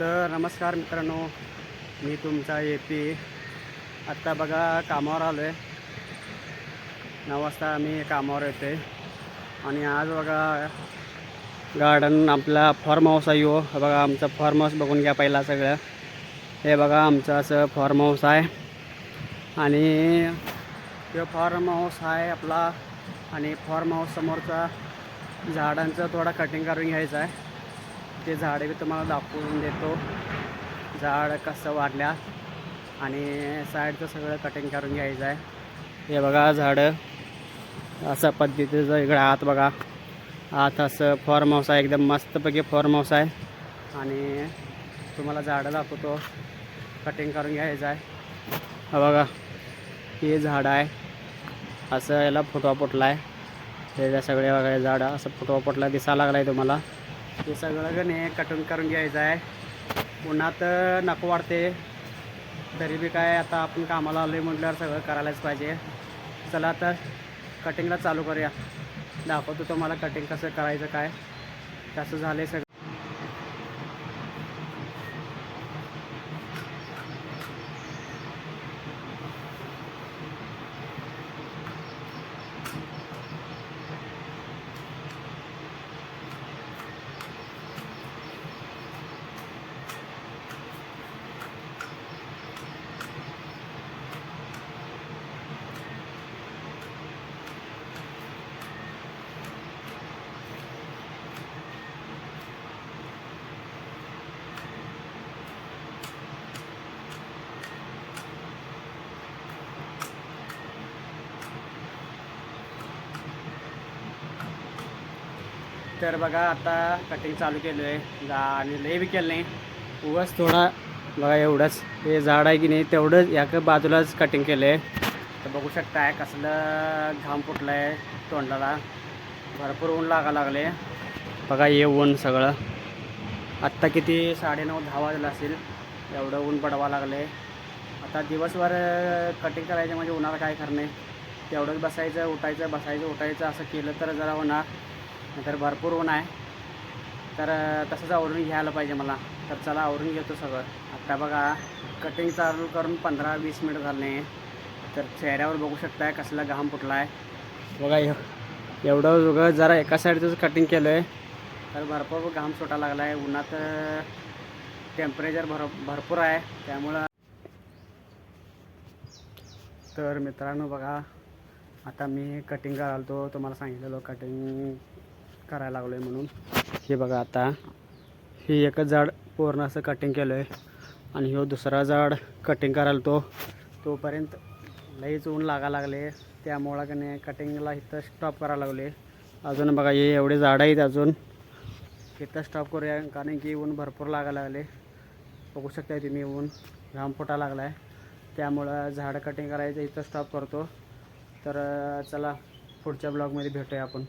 तर नमस्कार मित्रांनो, मी तुमचा ए आत्ता बघा कामावर आलो आहे. 9 वाजता आम्ही कामावर येते आणि आज बघा गार्डन आपला फार्म हाऊस आहे. बघा आमचा फार्म हाऊस बघून घ्या पहिला सगळं. हे बघा आमचं असं फार्म हाऊस आहे आणि हे फार्म हाऊस आहे आपला. आणि फार्म हाऊस समोरचा झाडांचं थोडा कटिंग करून घ्यायचं आहे. ते झाडे मी तुम्हाला दाखवून देतो, झाड कसं वाढल्या आणि साईडचं सगळं कटिंग करून घ्यायचं आहे. हे बघा झाडं अशा पद्धतीचं इकडं आत बघा. आत असं फार्म हाऊस आहे, एकदम मस्तपैकी फार्म हाऊस आहे आणि तुम्हाला झाडं दाखवतो, कटिंग करून घ्यायचं आहे. हा बघा हे झाड आहे, असं याला फुटवा फुटला आहे. त्याच्या सगळे बघा झाडं असं फुटवा फुटला दिसायला लागला आहे तुम्हाला. हे सगळं गणे कटिंग करून घ्यायचं आहे. उन्हात नको वाढते तरी बी काय, आता आपण कामाला आलो आहे म्हटल्यावर सगळं करायलाच पाहिजे. चला तर कटिंगला चालू करूया. दाखवतो तुम्हाला कटिंग कसं करायचं, काय कसं झालं सगळं. तर बघा आता कटिंग चालू केलं आहे आणि लय बी केलं नाही, उगाच थोडा बघा एवढंच. हे झाड आहे की नाही तेवढंच या बाजूलाच कटिंग केलं आहे. तर बघू शकताय कसलं घाम फुटलं आहे तोंडाला, भरपूर ऊन लागायला लागले. बघा हे ऊन सगळं आत्ता किती 9:30-10 वाजलं असेल, एवढं ऊन पडवा लागले. आता दिवसभर कटिंग करायचं म्हणजे उन्हाळा काय करणे, तेवढंच बसायचं उठायचं बसायचं उठायचं असं केलं तर जरा होणार. तर भरपूर ऊन आहे, तर तसंच आवरून घ्यायला पाहिजे मला. तर चला आवरून घेतो सगळं. आता बघा कटिंग चालू करून 15-20 मिनिट झाले. तर चेहऱ्यावर बघू शकताय कसला घाम फुटला आहे बघा. एवढं उगं जरा एका साईडचंच कटिंग केलं आहे, तर भरपूर घाम सुटायला लागला आहे. उन्हात टेम्परेचर भरपूर आहे त्यामुळं. तर मित्रांनो बघा आता मी कटिंग करायला तुम्हाला सांगितलेलं कटिंग करायला लागलो आहे म्हणून. हे बघा आता हे एकच झाड पूर्ण असं कटिंग केलं आहे आणि हे दुसरा झाड कटिंग करायला तोपर्यंत लईच ऊन लागायला लागले. त्यामुळं का नाही कटिंगला इथं स्टॉप करायला लागले. अजून बघा हे एवढे झाडं आहेत, अजून इथं स्टॉप करूया कारण की ऊन भरपूर लागायला लागले. बघू शकता तुम्ही ऊन घाम फुटायला लागला आहे, त्यामुळं झाडं कटिंग करायचं इथं स्टॉप करतो. तर चला पुढच्या ब्लॉगमध्ये भेटूया आपण.